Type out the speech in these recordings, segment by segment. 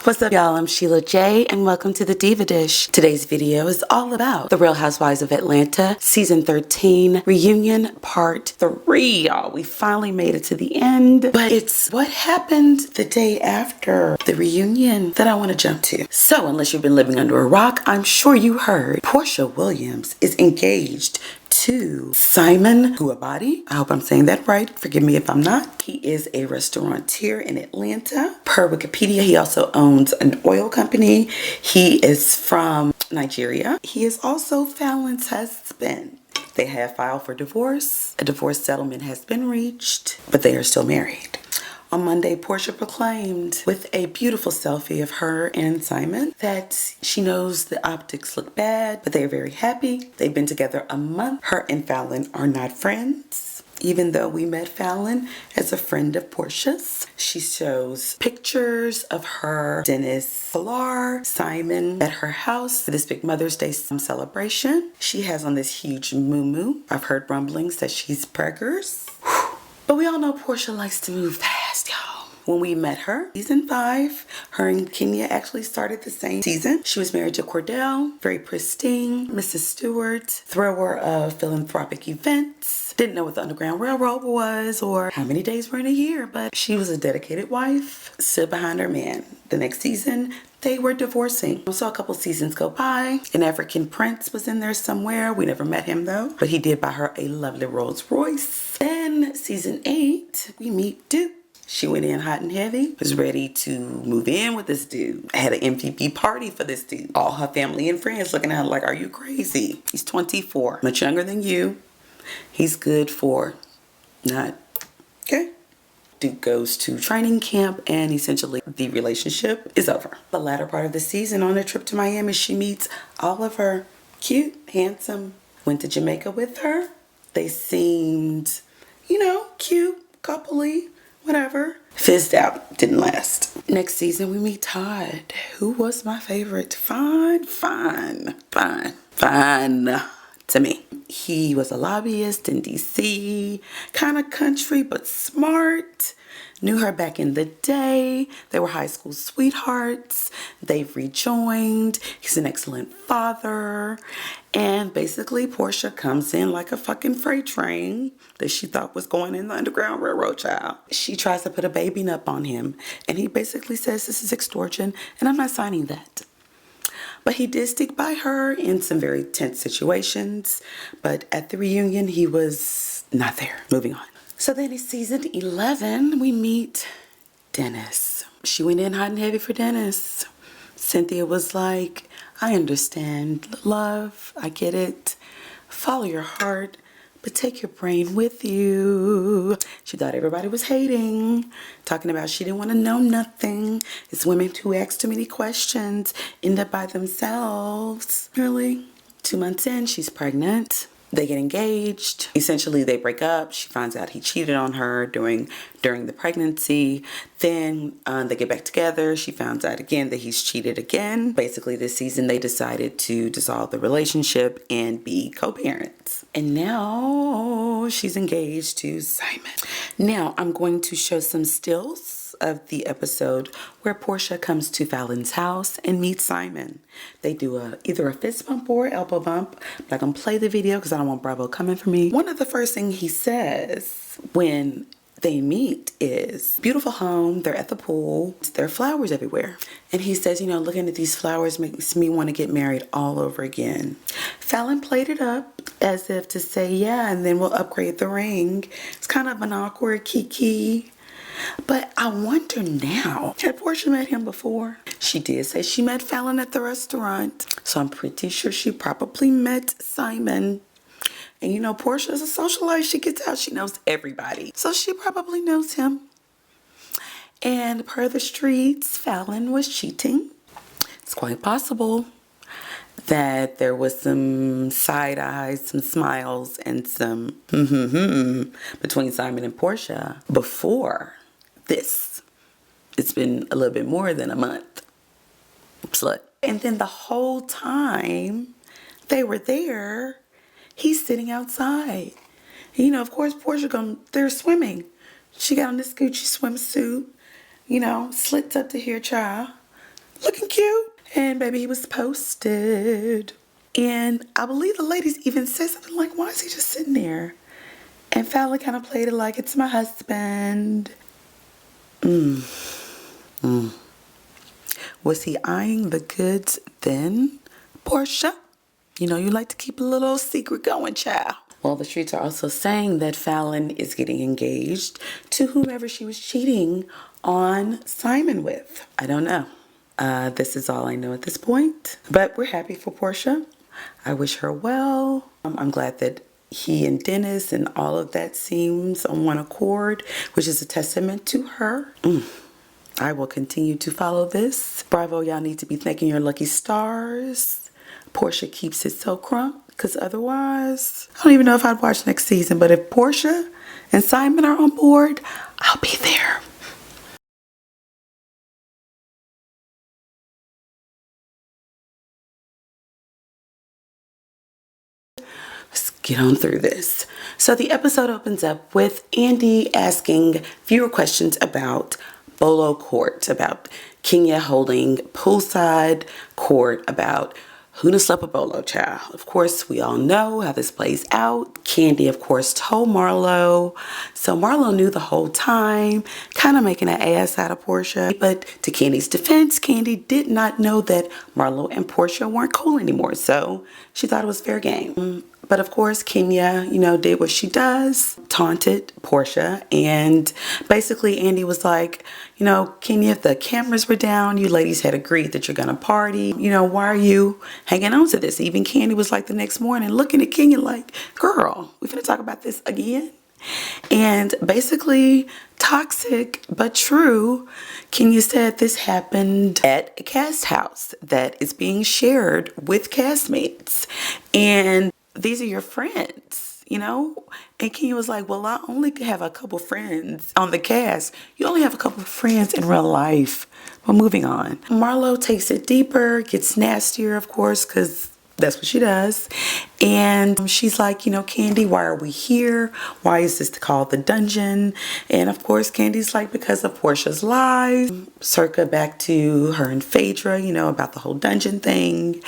What's up, y'all? I'm Sheila J, and welcome to the Diva Dish. Today's video is all about The Real Housewives of Atlanta, Season 13, Reunion Part 3, y'all. We finally made it to the end, but it's what happened the day after the reunion that I want to jump to. So, unless you've been living under a rock, I'm sure you heard Porsha Williams is engaged to Simon Guabati. I hope I'm saying that right. Forgive me if I'm not. He is a restaurateur in Atlanta. Per Wikipedia, he also owns an oil company. He is from Nigeria. He is also Fallon's husband. They have filed for divorce. A divorce settlement has been reached, but they are still married. On Monday, Porsha proclaimed with a beautiful selfie of her and Simon that she knows the optics look bad, but they are very happy. They've been together a month. Her and Fallon are not friends, even though we met Fallon as a friend of Porsha's. She shows pictures of her, Dennis, Pilar, Simon at her house for this big Mother's Day celebration. She has on this huge muumuu. I've heard rumblings that she's preggers. But we all know Porsha likes to move fast, y'all. When we met her, season 5, her and Kenya actually started the same season. She was married to Cordell, very pristine, Mrs. Stewart, thrower of philanthropic events. Didn't know what the Underground Railroad was or how many days were in a year, but she was a dedicated wife, stood behind her man. The next season, they were divorcing. I saw a couple seasons go by. An African prince was in there somewhere. We never met him though, but he did buy her a lovely Rolls Royce. Then season 8, we meet Duke. She went in hot and heavy, was ready to move in with this dude. Had an MVP party for this dude. All her family and friends looking at her like, are you crazy? He's 24, much younger than you. He's good for not, okay? Duke goes to training camp and essentially the relationship is over. The latter part of the season, on a trip to Miami, she meets Oliver. Cute, handsome. Went to Jamaica with her. They seemed, cute, coupley, whatever. Fizzed out, didn't last. Next season, we meet Todd, who was my favorite. Fine to me. He was a lobbyist in DC, kind of country but smart. Knew her back in the day. They were high school sweethearts. They've rejoined. He's an excellent father. And basically, Porsha comes in like a fucking freight train that she thought was going in the Underground Railroad, child. She tries to put a baby nut on him. And he basically says, this is extortion, and I'm not signing that. But he did stick by her in some very tense situations. But at the reunion, he was not there. Moving on. So then in season 11, we meet Dennis. She went in hot and heavy for Dennis. Cynthia was like, I understand, love, I get it. Follow your heart, but take your brain with you. She thought everybody was hating, talking about she didn't want to know nothing. It's women who ask too many questions, end up by themselves. Really? 2 months in, she's pregnant. They get engaged. Essentially, they break up. She finds out he cheated on her during the pregnancy. Then they get back together. She finds out again that he's cheated again. Basically, this season, they decided to dissolve the relationship and be co-parents. And now she's engaged to Simon. Now, I'm going to show some stills of the episode where Porsha comes to Fallon's house and meets Simon. They do either a fist bump or elbow bump. I'm not gonna play the video because I don't want Bravo coming for me. One of the first things he says when they meet is, beautiful home, they're at the pool, there are flowers everywhere. And he says, looking at these flowers makes me want to get married all over again. Fallon played it up as if to say, yeah, and then we'll upgrade the ring. It's kind of an awkward kiki. But I wonder now, had Porsha met him before? She did say she met Fallon at the restaurant. So I'm pretty sure she probably met Simon. And Porsha is a socialite. She gets out. She knows everybody. So she probably knows him. And per the streets, Fallon was cheating. It's quite possible that there was some side eyes, some smiles, and some between Simon and Porsha before this. It's been a little bit more than a month. Slut. And then the whole time they were there, he's sitting outside. Of course, Porsha they're swimming. She got on this Gucci swimsuit, slits up to here, child. looking cute. And baby, he was posted. And I believe the ladies even said something like, why is he just sitting there? And Fallon kind of played it like, it's my husband. Was he eyeing the goods then, Porsha? You know, you like to keep a little secret going, child. Well, the streets are also saying that Fallon is getting engaged to whomever she was cheating on Simon with. I don't know. This is all I know at this point. But we're happy for Porsha. I wish her well. I'm glad that he and Dennis and all of that seems on one accord, which is a testament to her. I will continue to follow this. Bravo, y'all need to be thanking your lucky stars. Porsha keeps it so crunk, because otherwise, I don't even know if I'd watch next season. But if Porsha and Simon are on board, I'll be there. Let's get on through this. So the episode opens up with Andy asking viewer questions about Bolo Court, about Kenya holding poolside court, about who done slept with Bolo, child. Of course, we all know how this plays out. Candy, of course, told Marlo. So Marlo knew the whole time, kind of making an ass out of Porsha. But to Candy's defense, Candy did not know that Marlo and Porsha weren't cool anymore. So she thought it was fair game. But of course, Kenya, did what she does, taunted Porsha. And basically, Andy was like, Kenya, if the cameras were down, you ladies had agreed that you're going to party. Why are you hanging on to this? Even Candy was like the next morning looking at Kenya like, girl, we finna talk about this again? And basically, toxic but true, Kenya said this happened at a cast house that is being shared with castmates. And these are your friends, And Kenya was like, well, I only have a couple friends on the cast. You only have a couple friends in real life. But moving on. Marlo takes it deeper, gets nastier, of course, because that's what she does. And she's like, Candy, why are we here? Why is this called the dungeon? And of course, Candy's like, because of Porsha's lies. Circa back to her and Phaedra, about the whole dungeon thing.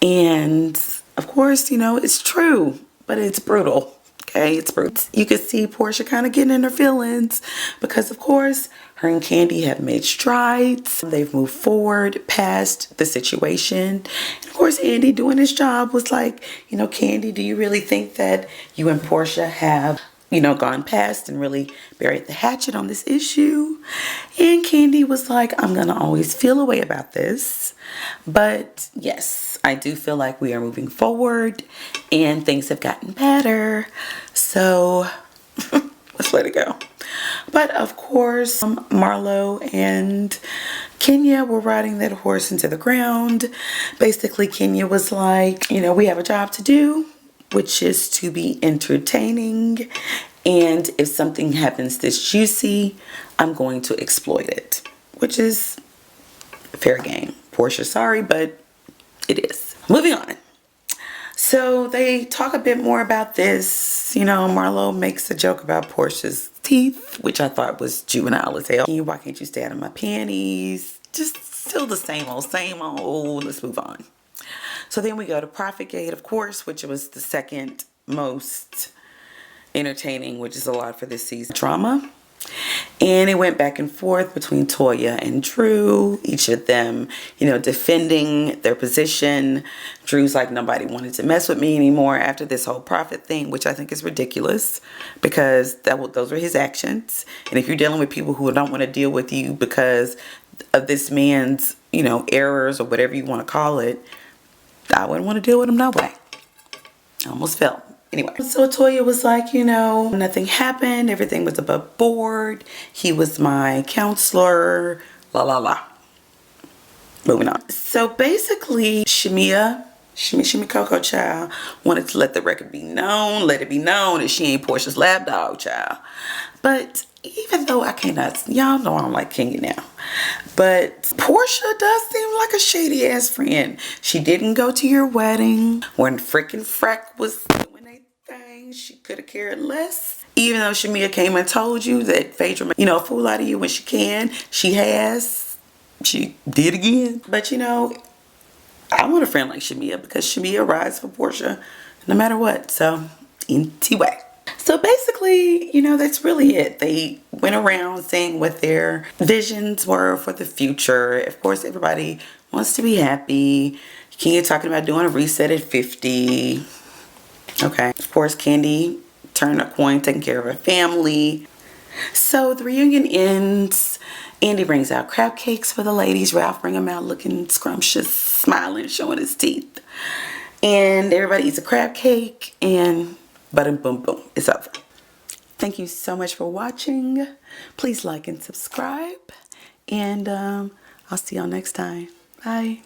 And of course, it's true, but it's brutal. Okay, it's brutal. You can see Porsha kind of getting in her feelings because, of course, her and Candy have made strides. They've moved forward past the situation. And of course, Andy doing his job was like, Candy, do you really think that you and Porsha have gone past and really buried the hatchet on this issue? And Candy was like, I'm gonna always feel a way about this. But yes, I do feel like we are moving forward and things have gotten better. So let's let it go. But of course, Marlo and Kenya were riding that horse into the ground. Basically, Kenya was like, we have a job to do, which is to be entertaining. And if something happens this juicy, I'm going to exploit it, which is fair game. Porsha, sorry, but it is. Moving on. So they talk a bit more about this. Marlo makes a joke about Porsha's teeth, which I thought was juvenile as hell. Why can't you stay out of my panties? Just still the same old, same old. Let's move on. So then we go to Profitgate, of course, which was the second most entertaining, which is a lot for this season. Drama. And it went back and forth between Toya and Drew, each of them, defending their position. Drew's like, nobody wanted to mess with me anymore after this whole Profit thing, which I think is ridiculous because those were his actions. And if you're dealing with people who don't want to deal with you because of this man's, errors or whatever you want to call it, I wouldn't want to deal with him no way. I almost fell. Anyway, so Toya was like, nothing happened. Everything was above board. He was my counselor. La la la. Moving on. So basically, Shimmy Coco child wanted to let the record be known, let it be known that she ain't Portia's lap dog child. But even though I cannot, y'all know I don't like Kenya now. But Porsha does seem like a shady ass friend. She didn't go to your wedding when freaking Freck was doing a thing. She could have cared less. Even though Shamia came and told you that Phaedra, a fool out of you when she can, she has. she did again. But you know, I want a friend like Shamia because Shamia rides for Porsha no matter what. So, anyway. So basically, you know, that's really it. They went around saying what their visions were for the future. Of course, everybody wants to be happy. Kenya talking about doing a reset at 50. Okay. Of course, Candy turned a coin, taking care of her family. So the reunion ends. Andy brings out crab cakes for the ladies. Ralph bring them out looking scrumptious, smiling, showing his teeth. And everybody eats a crab cake and boom, boom, it's over. Thank you so much for watching. Please like and subscribe. And I'll see y'all next time. Bye.